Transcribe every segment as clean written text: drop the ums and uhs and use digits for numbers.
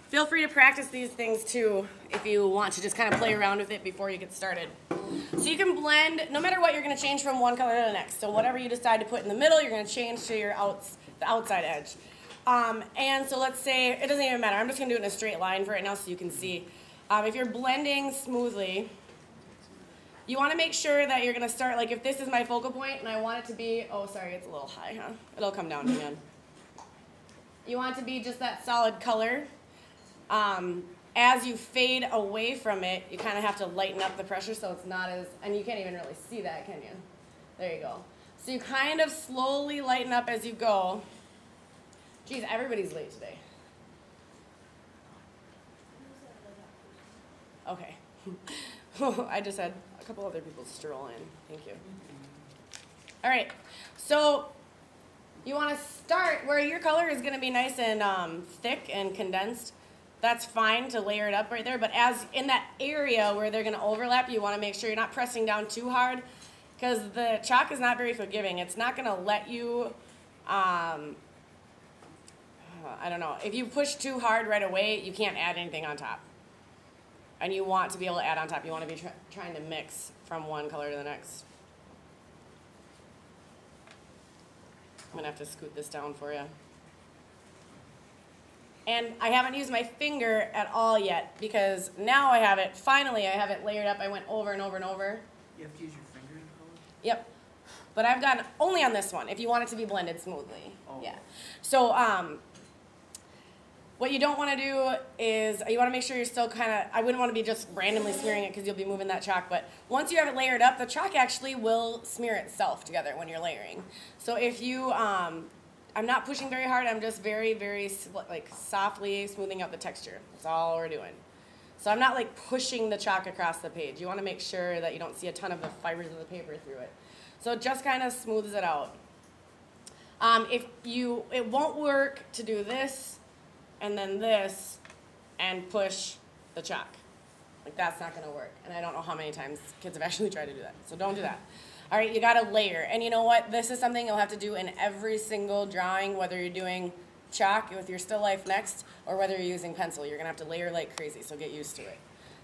Feel free to practice these things too if you want to just kind of play around with it before you get started. So you can blend, no matter what, you're going to change from one color to the next. So whatever you decide to put in the middle, you're going to change to your the outside edge. And so let's say, it doesn't even matter. I'm just going to do it in a straight line for right now so you can see. If you're blending smoothly, you want to make sure that you're going to start, like if this is my focal point and I want it to be, oh sorry, it's a little high, huh? It'll come down again. You want it to be just that solid color. As you fade away from it, you kind of have to lighten up the pressure so it's not as, and you can't even really see that, can you? There you go. So you kind of slowly lighten up as you go. Geez, everybody's late today. Okay. I just had a couple other people stroll in. Thank you. All right. So you want to start where your color is going to be nice and thick and condensed. That's fine to layer it up right there, but as in that area where they're going to overlap, you want to make sure you're not pressing down too hard because the chalk is not very forgiving. It's not going to let you, I don't know, if you push too hard right away, you can't add anything on top. And you want to be able to add on top. You want to be trying to mix from one color to the next. I'm going to have to scoot this down for you. And I haven't used my finger at all yet because now I have it, finally I have it layered up. I went over and over and over. You have to use your finger to color? Yep. But I've gone only on this one if you want it to be blended smoothly. Oh. Yeah. So what you don't want to do is you want to make sure you're still kind of, I wouldn't want to be just randomly smearing it because you'll be moving that chalk. But once you have it layered up, the chalk actually will smear itself together when you're layering. So if you, I'm not pushing very hard. I'm just very, very like softly smoothing out the texture. That's all we're doing. So I'm not like pushing the chalk across the page. You want to make sure that you don't see a ton of the fibers of the paper through it. So it just kind of smooths it out. It won't work to do this and then this and push the chalk. Like that's not going to work. And I don't know how many times kids have actually tried to do that. So don't do that. All right, you got to layer. And you know what? This is something you'll have to do in every single drawing, whether you're doing chalk with your still life next or whether you're using pencil. You're going to have to layer like crazy, so get used to it.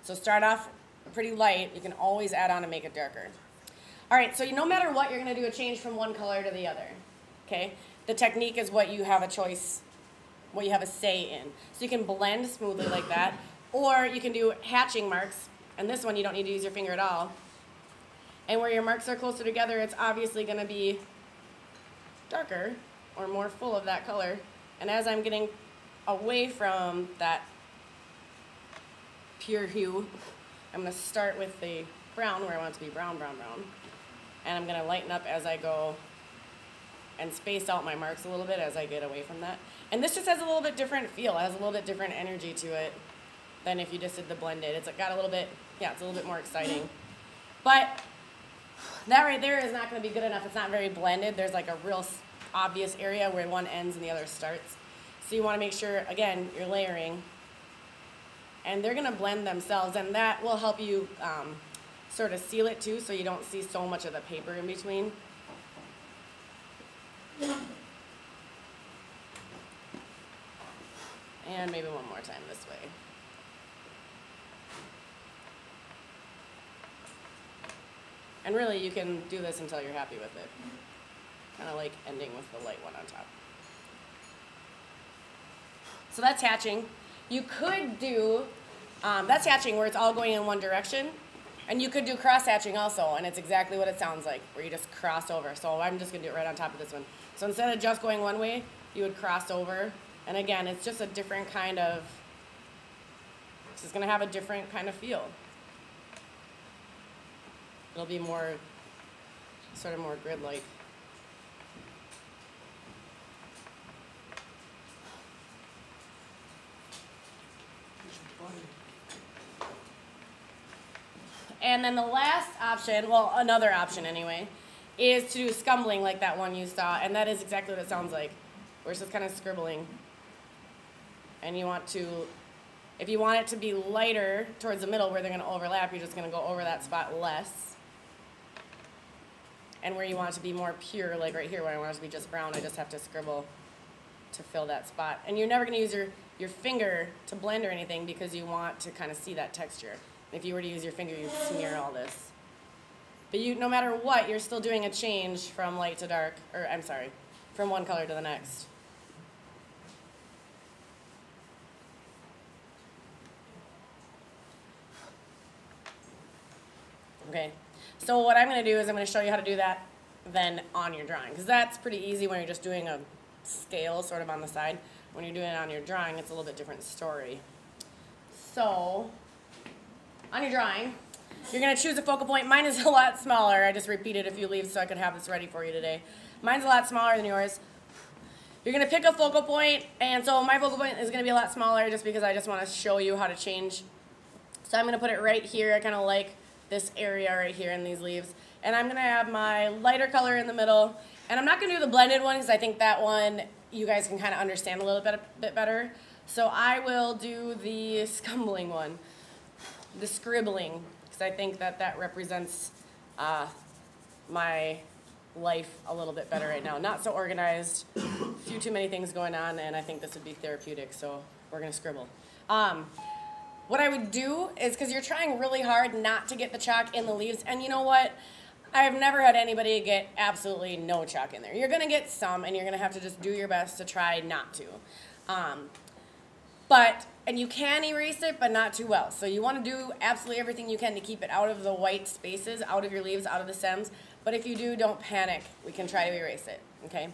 So start off pretty light. You can always add on and make it darker. All right, so no matter what, you're going to do a change from one color to the other. Okay? The technique is what you have a choice, what you have a say in. So you can blend smoothly like that, or you can do hatching marks. And this one, you don't need to use your finger at all. And where your marks are closer together, it's obviously going to be darker or more full of that color. And as I'm getting away from that pure hue, I'm going to start with the brown where I want it to be brown, brown, brown. And I'm going to lighten up as I go and space out my marks a little bit as I get away from that. And this just has a little bit different feel. It has a little bit different energy to it than if you just did the blended. It's got a little bit, yeah, it's a little bit more exciting. But that right there is not going to be good enough. It's not very blended. There's like a real obvious area where one ends and the other starts. So you want to make sure, again, you're layering. And they're going to blend themselves, and that will help you sort of seal it too so you don't see so much of the paper in between. And maybe one more time this way. And really, you can do this until you're happy with it. Kind of like ending with the light one on top. So that's hatching. You could do, that's hatching where it's all going in one direction. And you could do cross hatching also, and it's exactly what it sounds like, where you just cross over. So I'm just going to do it right on top of this one. So instead of just going one way, you would cross over. And again, it's just a different kind of, it's just going to have a different kind of feel. It'll be more, sort of more grid-like. And then the last option, well, another option anyway, is to do scumbling like that one you saw. And that is exactly what it sounds like, where it's just kind of scribbling. And you want to, if you want it to be lighter towards the middle where they're going to overlap, you're just going to go over that spot less. And where you want it to be more pure, like right here where I want it to be just brown, I just have to scribble to fill that spot. And you're never going to use your your finger to blend or anything because you want to kind of see that texture. If you were to use your finger, you'd smear all this. But no matter what, you're still doing a change from light to dark, or I'm sorry, from one color to the next. Okay, so what I'm going to do is I'm going to show you how to do that then on your drawing, because that's pretty easy when you're just doing a scale sort of on the side. When you're doing it on your drawing, it's a little bit different story. So, on your drawing, you're going to choose a focal point. Mine is a lot smaller. I just repeated a few leaves so I could have this ready for you today. Mine's a lot smaller than yours. You're going to pick a focal point, and so my focal point is going to be a lot smaller just because I just want to show you how to change. So I'm going to put it right here. I kind of like this area right here in these leaves. And I'm going to have my lighter color in the middle. And I'm not going to do the blended one because I think that one you guys can kind of understand a little bit better. So I will do the scumbling one, the scribbling, because I think that represents my life a little bit better right now. Not so organized, a few too many things going on, and I think this would be therapeutic, so we're going to scribble. What I would do is, because you're trying really hard not to get the chalk in the leaves, and you know what? I've never had anybody get absolutely no chalk in there. You're going to get some, and you're going to have to just do your best to try not to. And you can erase it, but not too well. So you want to do absolutely everything you can to keep it out of the white spaces, out of your leaves, out of the stems. But if you do, don't panic. We can try to erase it, okay?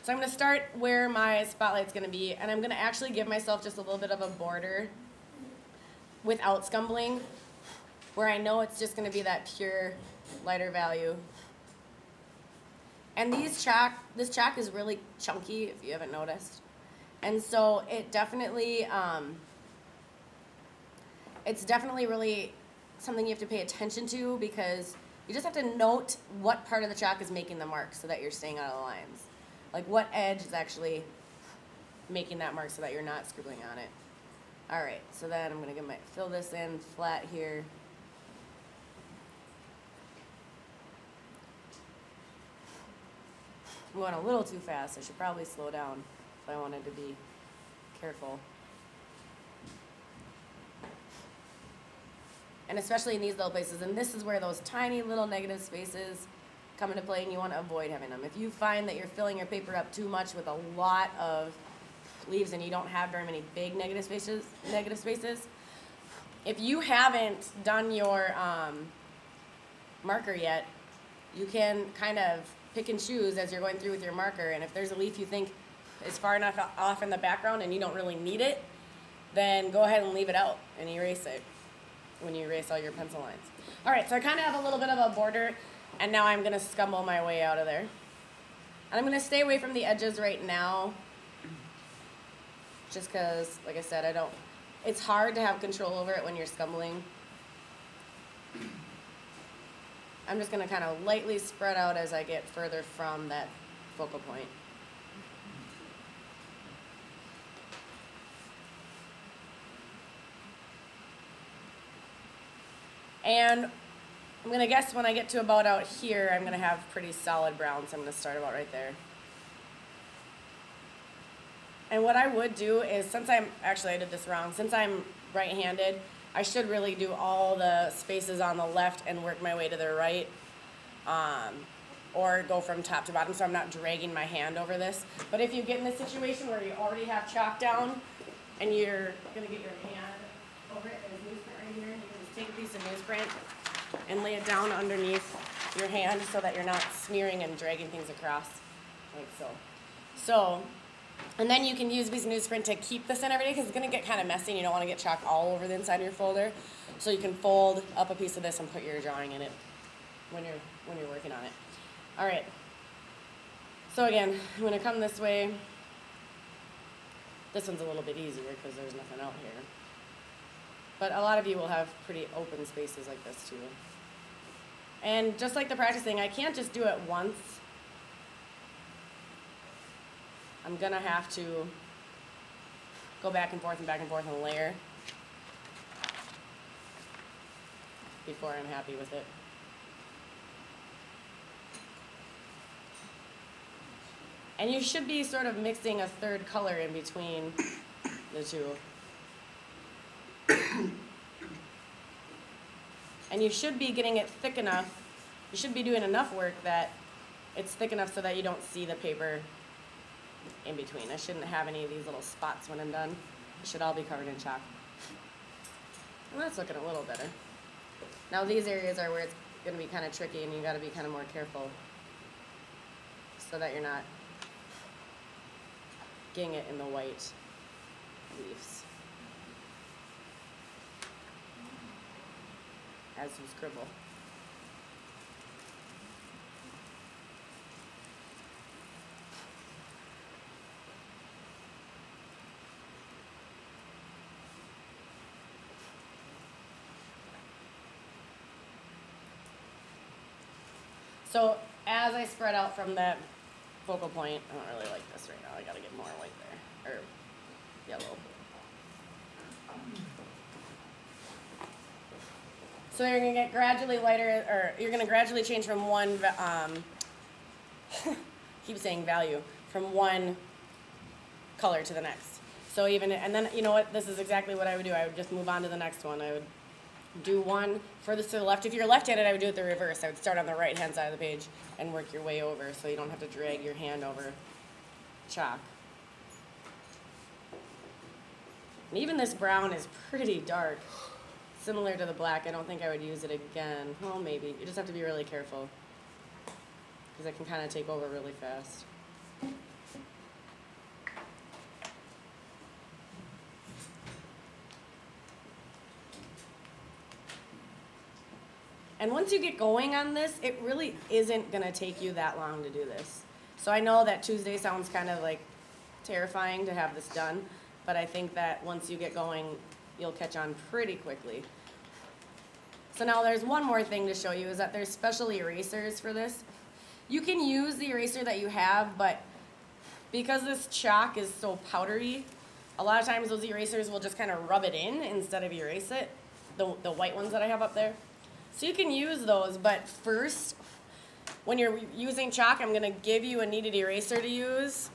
So I'm going to start where my spotlight's going to be, and I'm going to actually give myself just a little bit of a border without scumbling, where I know it's just going to be that pure lighter value. And this chalk is really chunky, if you haven't noticed. And so it definitely, it's definitely really something you have to pay attention to, because you just have to note what part of the chalk is making the mark so that you're staying out of the lines. Like what edge is actually making that mark so that you're not scribbling on it. All right, so then I'm gonna fill this in flat here. I'm going a little too fast. I should probably slow down if I wanted to be careful. And especially in these little places, and this is where those tiny little negative spaces come into play, and you want to avoid having them. If you find that you're filling your paper up too much with a lot of leaves and you don't have very many big negative spaces, if you haven't done your marker yet, you can kind of pick and choose as you're going through with your marker, and if there's a leaf you think is far enough off in the background and you don't really need it, then go ahead and leave it out and erase it when you erase all your pencil lines. All right, so I kind of have a little bit of a border, and now I'm going to scumble my way out of there. And I'm going to stay away from the edges right now, just because, like I said, it's hard to have control over it when you're scumbling. I'm just going to kind of lightly spread out as I get further from that focal point. And I'm going to guess when I get to about out here, I'm going to have pretty solid brown, so I'm going to start about right there. And what I would do is, I did this wrong, since I'm right-handed, I should really do all the spaces on the left and work my way to the right, or go from top to bottom so I'm not dragging my hand over this. But if you get in this situation where you already have chalk down and you're going to get your hand over it, there's newsprint right here, and you can just take a piece of newsprint and lay it down underneath your hand so that you're not smearing and dragging things across, like so. And then you can use a piece of newsprint to keep this in every day, because it's going to get kind of messy and you don't want to get chalk all over the inside of your folder. So you can fold up a piece of this and put your drawing in it when you're working on it. All right. So again, I'm going to come this way. This one's a little bit easier because there's nothing out here. But a lot of you will have pretty open spaces like this too. And just like the practice thing, I can't just do it once. I'm going to have to go back and forth and layer before I'm happy with it. And you should be sort of mixing a third color in between the two. And you should be getting it thick enough, you should be doing enough work that it's thick enough so that you don't see the paper in between. I shouldn't have any of these little spots when I'm done. It should all be covered in chalk. Well, that's looking a little better. Now these areas are where it's going to be kind of tricky and you got to be kind of more careful so that you're not getting it in the white leaves as you scribble. So as I spread out from that focal point, I don't really like this right now. I gotta get more white there, or yellow. So you're gonna get gradually lighter, or you're gonna gradually change from one, keep saying value, from one color to the next. So even, and then you know what, this is exactly what I would do. I would just move on to the next one. I would do one furthest to the left. If you're left-handed, I would do it the reverse. I would start on the right-hand side of the page and work your way over so you don't have to drag your hand over chalk. And even this brown is pretty dark, similar to the black. I don't think I would use it again. Well, maybe. You just have to be really careful because it can kind of take over really fast. And once you get going on this, it really isn't going to take you that long to do this. So I know that Tuesday sounds kind of like terrifying to have this done, but I think that once you get going, you'll catch on pretty quickly. So now there's one more thing to show you, is that there's special erasers for this. You can use the eraser that you have, but because this chalk is so powdery, a lot of times those erasers will just kind of rub it in instead of erase it, the white ones that I have up there. So you can use those, but first, when you're using chalk, I'm going to give you a kneaded eraser to use,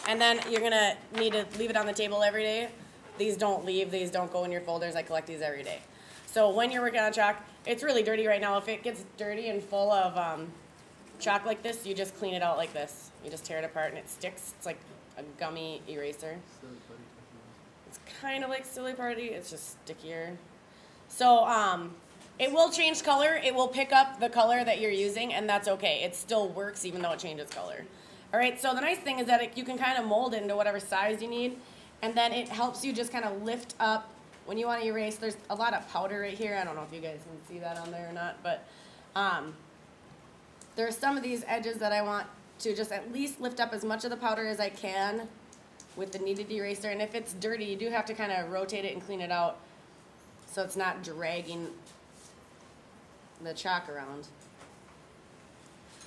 and then you're going to need to leave it on the table every day. These don't leave, these don't go in your folders. I collect these every day. So when you're working on chalk, it's really dirty right now. If it gets dirty and full of chalk like this, you just clean it out like this. You just tear it apart and it sticks. It's like a gummy eraser. It's kind of like Silly Party, it's just stickier. So it will change color. It will pick up the color that you're using, and that's okay. It still works even though it changes color. All right, so the nice thing is that you can kind of mold it into whatever size you need, and then it helps you just kind of lift up. When you want to erase, there's a lot of powder right here. I don't know if you guys can see that on there or not, but there are some of these edges that I want to just at least lift up as much of the powder as I can with the kneaded eraser. And if it's dirty, you do have to kind of rotate it and clean it out so it's not dragging the chalk around.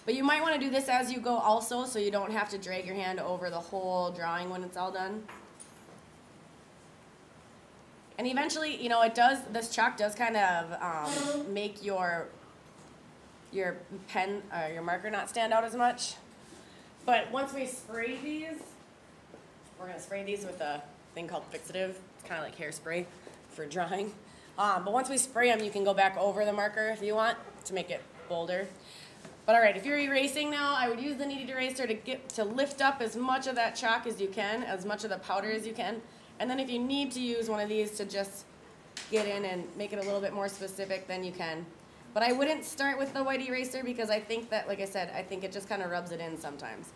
But you might want to do this as you go also, so you don't have to drag your hand over the whole drawing when it's all done. And eventually, you know, this chalk does kind of make your pen or your marker not stand out as much. But once we spray these, we're going to spray these with a thing called fixative. It's kind of like hairspray for drawing. But once we spray them, you can go back over the marker if you want to make it bolder. But all right, if you're erasing now, I would use the kneaded eraser to lift up as much of that chalk as you can, as much of the powder as you can. And then if you need to use one of these to just get in and make it a little bit more specific, then you can. But I wouldn't start with the white eraser because I think that, like I said, I think it just kind of rubs it in sometimes.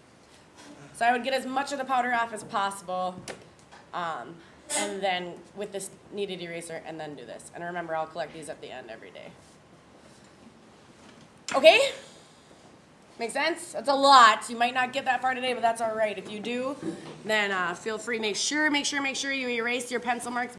So I would get as much of the powder off as possible, and then with this kneaded eraser, and then do this. And remember, I'll collect these at the end every day. Okay? Make sense? That's a lot. You might not get that far today, but that's all right. If you do, then feel free. Make sure you erase your pencil marks